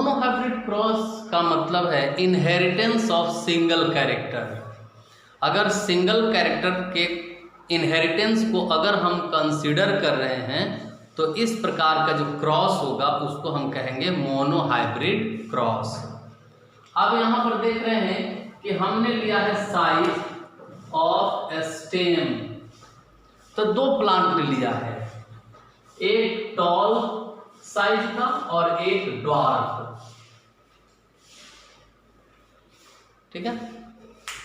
Monohybrid cross का मतलब है इनहेरिटेंस ऑफ सिंगल कैरेक्टर। अगर सिंगल कैरेक्टर के इनहेरिटेंस को अगर हम कंसीडर कर रहे हैं तो इस प्रकार का जो क्रॉस होगा उसको हम कहेंगे मोनोहाइब्रिड क्रॉस। अब यहाँ पर देख रहे हैं कि हमने लिया है साइज ऑफ स्टेम, तो दो प्लांट लिया है, एक टॉल साइज का और एक ड्वार्फ। ठीक है,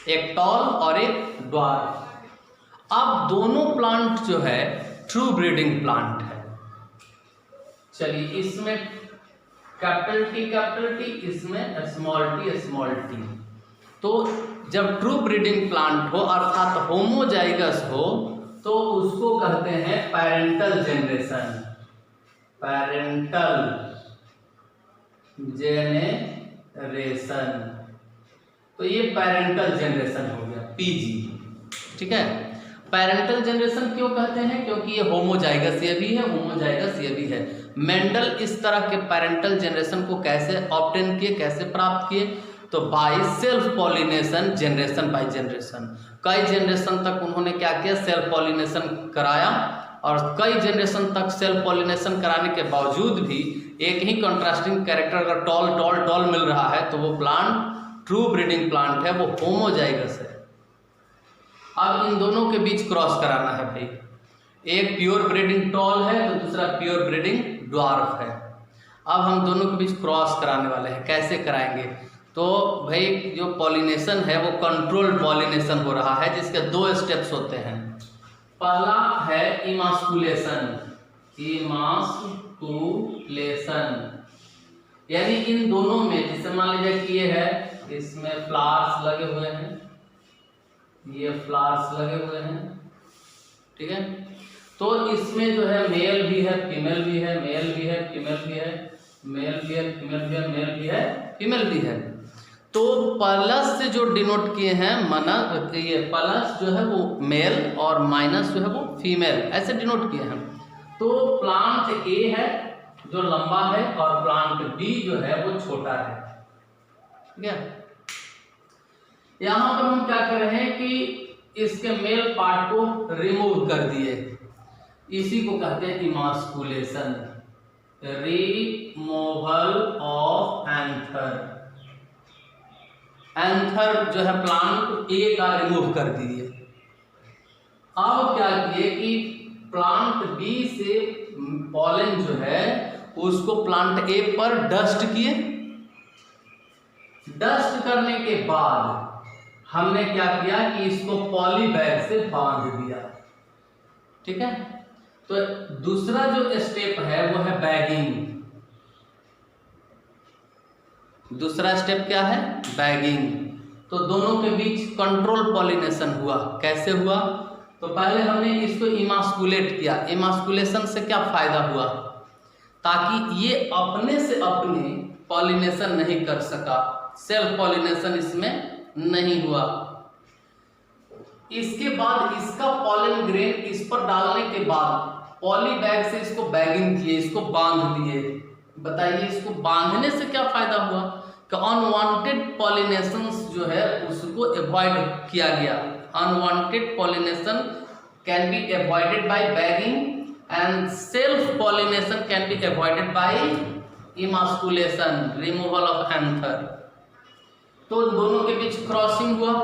एक टॉल और एक ड्वार्फ। अब दोनों प्लांट जो है ट्रू ब्रीडिंग प्लांट है। चलिए, इसमें कैपिटल टी, इसमें स्मॉल टी। तो जब ट्रू ब्रीडिंग प्लांट हो अर्थात होमोजाइगस हो तो उसको कहते हैं पैरेंटल जेनरेशन। तो ये पैरेंटल जेनरेशन हो गया, पीजी। ठीक है, पैरेंटल जेनरेशन क्यों कहते हैं? क्योंकि ये होमोजाइगस ये भी है, होमोजाइगस ये भी है। मेंडल इस तरह के पैरेंटल जेनरेशन को कैसे ऑब्टेन किए, कैसे प्राप्त किए? तो by self pollination, generation by generation. कई जनरेशन तक उन्होंने क्या किया? सेल्फ पॉलिनेशन कराया, और कई जनरेशन तक सेल्फ पॉलिनेशन कराने के बावजूद भी एक ही कॉन्ट्रास्टिंग कैरेक्टर अगर टॉल मिल रहा है तो वो प्लांट ट्रू ब्रीडिंग प्लांट है, वो होमोजाइगस है। अब इन दोनों के बीच क्रॉस कराना है भाई। एक प्योर ब्रीडिंग टॉल है तो दूसरा प्योर ब्रीडिंग ड्वार्फ है। अब हम दोनों के बीच क्रॉस कराने वाले हैं। कैसे कराएंगे? तो भाई जो पॉलिनेशन है वो कंट्रोल्ड पॉलिनेशन हो रहा है, जिसके दो स्टेप्स होते हैं। पहला है इमास्कुलेशन, यानी इन दोनों में, जैसे मान लीजिए कि ये है, इसमें फ्लावर्स लगे हुए हैं, ये फ्लावर्स लगे हुए हैं। ठीक है, तो इसमें जो है मेल भी है, फीमेल भी है, मेल भी है, फीमेल भी है, मेल भी है, फीमेल भी है, मेल भी है, फीमेल भी है। तो प्लस से जो डिनोट किए हैं ये प्लस जो है वो मेल और माइनस जो है वो फीमेल, ऐसे डिनोट किए हैं। तो प्लांट ए है जो लंबा है और प्लांट बी जो है वो छोटा है। ठीक है, यहां पर हम क्या कर रहे हैं कि इसके मेल पार्ट को रिमूव कर दिए, इसी को कहते हैं emasculation, removal of anther. Anther जो है प्लांट ए का रिमूव कर दिए। अब क्या किए कि प्लांट बी से पॉलन जो है उसको प्लांट ए पर डस्ट किए। डस्ट करने के बाद हमने क्या किया कि इसको पॉली बैग से बांध दिया। ठीक है, तो दूसरा जो स्टेप है वो है बैगिंग। दूसरा स्टेप क्या है? बैगिंग। तो दोनों के बीच कंट्रोल पॉलिनेशन हुआ। कैसे हुआ? तो पहले हमने इसको इमास्कुलेट किया। इमास्कुलेशन से क्या फायदा हुआ? ताकि ये अपने से अपने पॉलिनेशन नहीं कर सका, सेल्फ पॉलिनेशन इसमें नहीं हुआ। इसके बाद इसका पॉलन ग्रेन इस पर डालने के बाद पॉली बैग से इसको बैगिंग किए, इसको बांध दिए। बताइए इसको बांधने से क्या फायदा हुआ? कि अनवांटेड पॉलिनेशन जो है उसको अवॉइड किया गया। Unwanted pollination can be avoided by bagging and self pollination can be avoided by emasculation, removal of anther. तो दोनों के बीच क्रॉसिंग हुआ।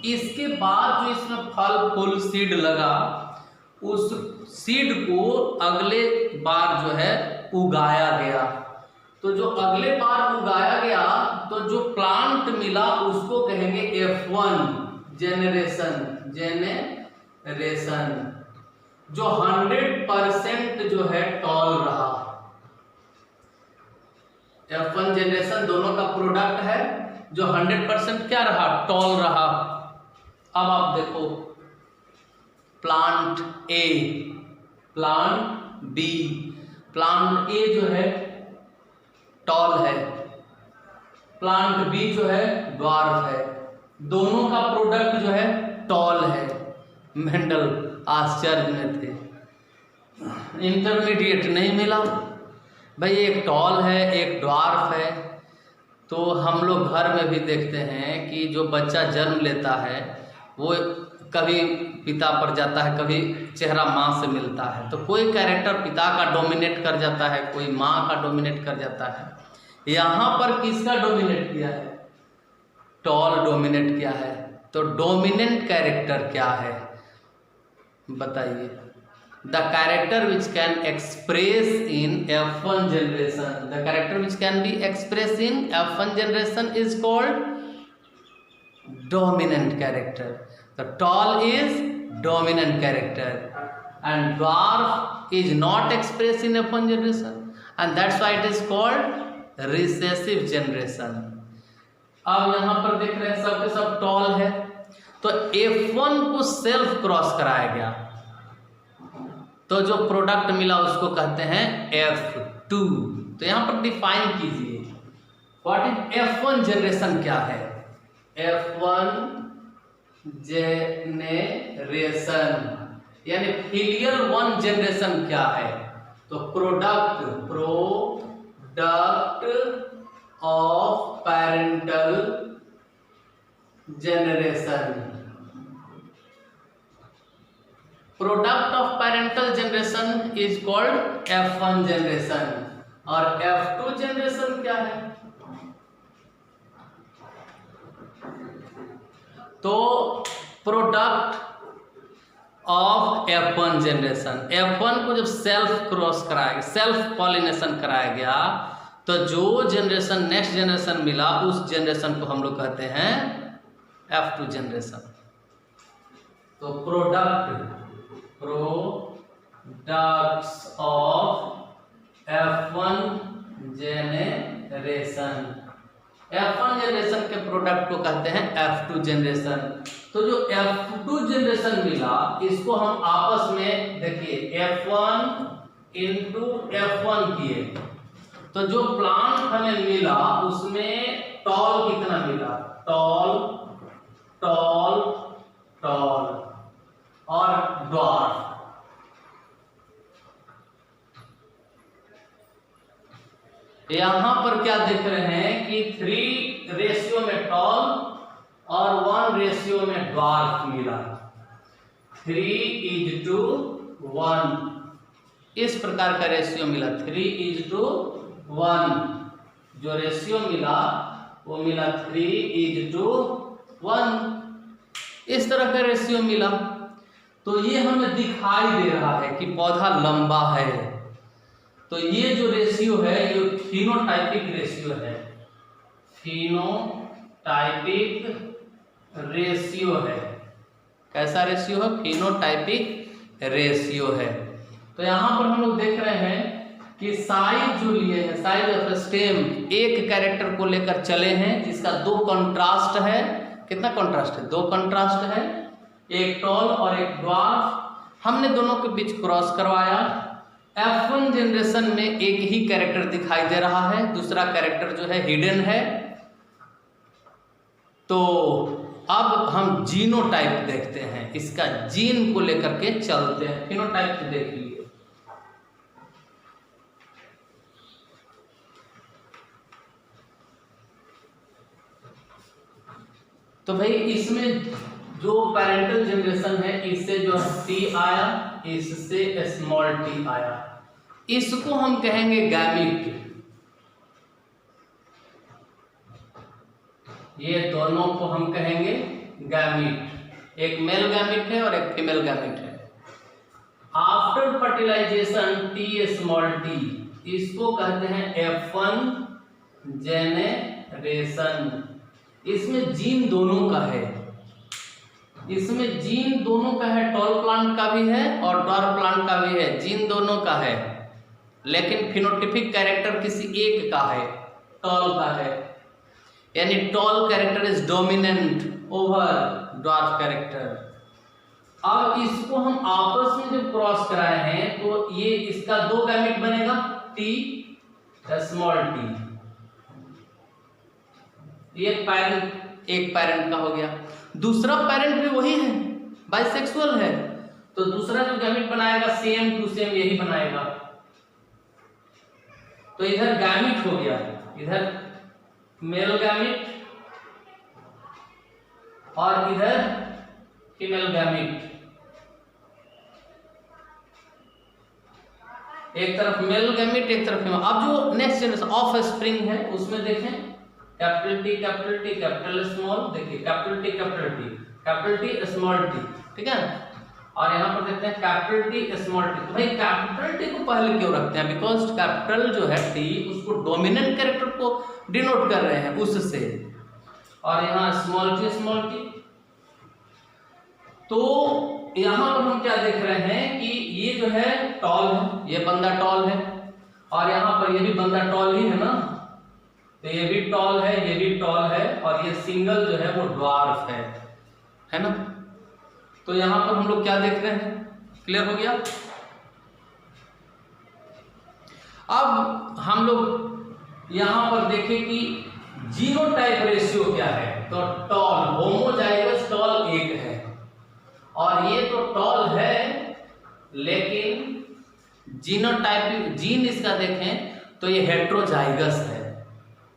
इसके बाद जो इसमें फल फूल सीड लगा, उस सीड को अगले बार जो है उगाया गया। तो जो अगले बार उगाया गया तो जो प्लांट मिला उसको कहेंगे F1 जेनरेशन। जो 100% जो है टॉल रहा। F1 जेनरेशन दोनों का प्रोडक्ट है जो 100% क्या रहा? टॉल रहा। अब आप देखो plant A, plant B. Plant A जो है टॉल है, प्लांट बी जो है ड्वार्फ है। दोनों का प्रोडक्ट जो है टॉल है। मेंडल आश्चर्य में थे, इंटरमीडिएट नहीं मिला। भाई एक टॉल है, एक ड्वार्फ है। तो हम लोग घर में भी देखते हैं कि जो बच्चा जन्म लेता है वो कभी पिता पर जाता है, कभी चेहरा माँ से मिलता है। तो कोई कैरेक्टर पिता का डोमिनेट कर जाता है, कोई माँ का डोमिनेट कर जाता है। यहाँ पर किसका डोमिनेट किया है? टॉल डोमिनेट किया है। तो डोमिनेंट कैरेक्टर क्या है बताइए? The character which can express in F1 generation, the character which can be express in F1 generation is called dominant character. The tall is dominant character and dwarf is not expressed in F1 generation and that's why it is called recessive generation. अब यहाँ पर देख रहे हैं सब के सब toll है, तो F1 को सेल्फ क्रॉस कराया गया तो जो प्रोडक्ट मिला उसको कहते हैं F2। तो यहाँ पर डिफाइन कीजिए व्हाट इज F1 जनरेशन क्या है? F1 जेनरेशन यानी फिलियल 1 जनरेशन क्या है? तो product of parental generation, product of parental generation is called F1 generation. और F2 जनरेशन क्या है? तो product of F1 generation, F1 को जब सेल्फ क्रॉस कराया गया, सेल्फ पॉलिनेशन कराया गया, तो जो जनरेशन नेक्स्ट जनरेशन मिला उस जनरेशन को हम लोग कहते हैं F2 जनरेशन। तो products of F1 generation, F1 generation के प्रोडक्ट को कहते हैं F2 जनरेशन। तो जो F2 जनरेशन मिला इसको हम आपस में देखिए F1 इंटू F1 किए, तो जो प्लांट हमें मिला उसमें टॉल कितना मिला? टॉल टॉल टॉल और ड्वार्फ। यहां पर क्या देख रहे हैं कि 3 रेशियो में टॉल और 1 रेशियो में ड्वार्फ मिला, 3:1 इस प्रकार का रेशियो मिला, 3:1 जो रेशियो मिला वो मिला 3:1 इस तरह का रेशियो मिला। तो ये हमें दिखाई दे रहा है कि पौधा लंबा है। तो ये जो रेशियो है ये फिनोटाइपिक रेशियो है, फिनोटाइपिक रेशियो है। कैसा रेशियो है? फिनोटाइपिक रेशियो है। तो यहाँ पर हम लोग देख रहे हैं कि साइज जो लिए हैं, साइज ऑफ स्टेम एक कैरेक्टर को लेकर चले हैं जिसका 2 कंट्रास्ट है। कितना कंट्रास्ट है? 2 कंट्रास्ट है, एक टॉल और एक ड्वार्फ। हमने दोनों के बीच क्रॉस करवाया। F1 जनरेशन में एक ही कैरेक्टर दिखाई दे रहा है, दूसरा कैरेक्टर जो है हिडन है। तो अब हम जीनोटाइप देखते हैं, इसका जीन को लेकर के चलते हैं। फिनोटाइप तो देख लिए। तो भाई इसमें जो पेरेंटल जनरेशन है इससे जो T आया, इससे स्मॉल t आया, इसको हम कहेंगे गैमीट। ये दोनों को हम कहेंगे गैमीट, एक मेल गैमीट है और एक फीमेल गैमीट है। After fertilization T small t, इसको कहते हैं F1 जेनरेशन। इसमें जीन दोनों का है, इसमें जीन दोनों का है, टॉल प्लांट का भी है और ड्वार्फ प्लांट का भी है, जीन दोनों का है। लेकिन फिनोटिपिक कैरेक्टर किसी एक का है, टॉल का है, यानी tall character is dominant over dwarf character. अब इसको हम आपस में जब क्रॉस कराए हैं तो ये इसका 2 गैमेट बनेगा, T स्मॉल t। एक पैरेंट का हो गया, दूसरा पैरेंट भी वही है, बाइसेक्सुअल है, तो दूसरा जो गैमेट बनाएगा सेम टू सेम यही बनाएगा। तो इधर गैमिट हो गया, इधर मेल गैमिट और इधर फीमेल गैमिट। एक तरफ मेल गैमिट, एक तरफ फीमेल। अब जो नेक्स्ट जनरेशन ऑफ स्प्रिंग है उसमें देखें कैपिटल टी कैपिटल स्मॉल, देखिए कैपिटल टी स्मॉल टी, ठीक है। और यहाँ पर देखते हैं कैपिटल टी स्मॉल टी। तो भाई कैपिटल टी को पहले क्यों रखते हैं? बिकॉज कैपिटल जो है टी उसको डोमिनेंट कैरेक्टर को डिनोट कर रहे हैं उससे, और यहाँ स्मॉल टी। तो यहाँ पर हम क्या देख रहे हैं कि ये जो है टॉल है, ये बंदा टॉल है, और यहाँ पर ये भी बंदा टॉल ही है ना, तो ये भी टॉल है, ये भी टॉल है, और ये सिंगल जो है वो ड्वार्फ है ना। तो यहाँ पर हम लोग क्या देख रहे हैं? क्लियर हो गया। अब हम लोग यहाँ पर देखें कि जीनोटाइप रेशियो क्या है। तो टॉल होमोजाइगस टॉल एक है, और ये तो टॉल है, लेकिन जीनोटाइप जीन इसका देखें तो ये हेट्रोजाइगस है,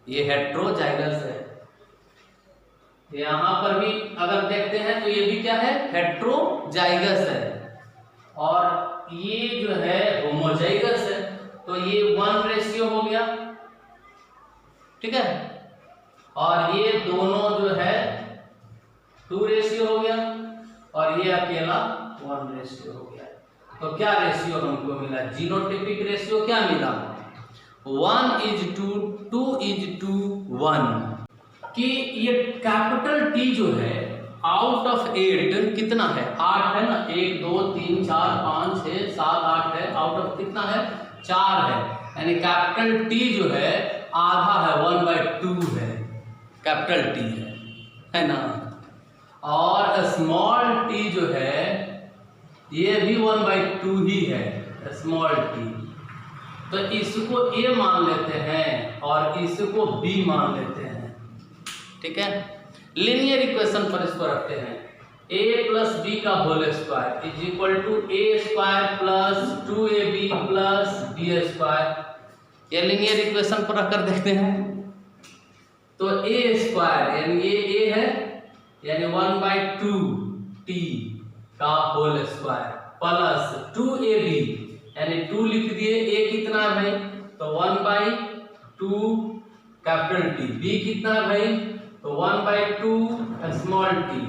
ये हेट्रोजाइगस है। यहाँ पर भी अगर देखते हैं तो ये भी क्या है? हेट्रोजाइगस है, और ये जो है होमोजाइगस है। तो ये 1 हो गया, ठीक है, और ये दोनों जो है 2 हो गया, और ये अकेला 1 हो गया। तो क्या रेशियो हमको मिला? जीनोटाइपिक रेशियो क्या मिला? 1:2, 2:1। कि ये कैपिटल टी जो है आउट ऑफ 8 कितना है? 8 है ना, 1 2 3 4 5 6 7 8 है, आउट ऑफ कितना है? 4 है। यानी कैपिटल टी जो है आधा है, 1/2 है, कैपिटल टी है ना। और स्मॉल टी जो है ये भी 1/2 ही है, स्मॉल टी। तो इसको ए मान लेते हैं और इसको बी मान लेते हैं, ठीक है। लीनियर इक्वेशन पर इसको रखते हैं, a + b का whole square is equal to a² + 2ab + b²। ये लीनियर इक्वेशन पर रखकर देखते हैं। तो a² यानी ये a है, यानी 1/2t का होल स्क्वायर प्लस 2ab यानी 2 लिख दिए, a कितना है भाई? तो 1/2 कैपिटल टी, b कितना है भाई? तो 1/2 स्मॉल टी,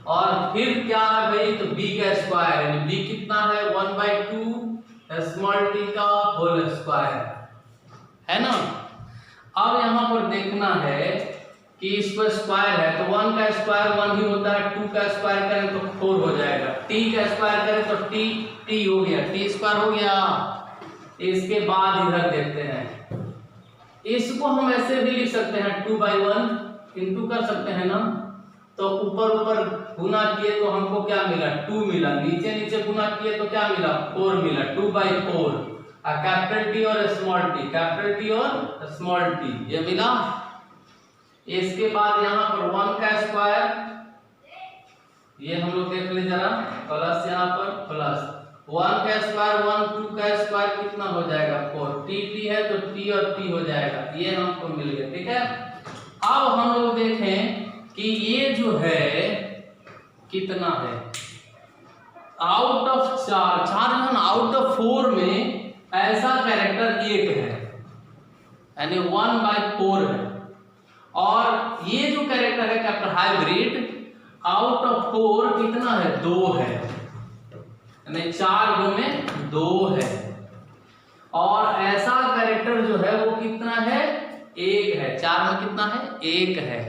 और फिर क्या है भाई? तो b का स्क्वायर यानी b कितना है? 1/2 स्मॉल टी का होल स्क्वायर, है ना। अब यहाँ पर देखना है कि इसको स्क्वायर है, तो 1 का स्क्वायर 1 ही होता है, 2 का स्क्वायर करें तो 4 हो जाएगा, t का स्क्वायर करें तो t हो गया, t² हो गया। इसके बाद इधर देखते हैं, इसको हम ऐसे भी लिख सकते हैं 2/1 इंटू कर सकते हैं ना। तो ऊपर ऊपर गुना किए तो हमको क्या मिला? 2 मिला, नीचे नीचे गुना किए तो क्या मिला? 4 मिला, 2/4। कैपिटल टी और स्मॉल टी, कैपिटल टी और स्मॉल टी ये मिला। इसके बाद यहाँ पर 1 का स्क्वायर, ये हम लोग देख ले जरा, प्लस यहाँ पर प्लस 1 का स्क्वायर 1, 2 का स्क्वायर कितना हो जाएगा? 4, t है तो t और t हो जाएगा, ये हमको मिल गया, ठीक है। अब हम लोग देखें कि ये जो है कितना है? आउट ऑफ 4 है ना, आउट ऑफ 4 में ऐसा कैरेक्टर 1 है, यानी 1/4 है। और ये जो कैरेक्टर है कैपिटल हाइब्रिड, आउट ऑफ 4 कितना है? 2 है, यानी 4 में 2 है। और ऐसा कैरेक्टर जो है वो कितना है? 1 है, 4 में कितना है? 1 है।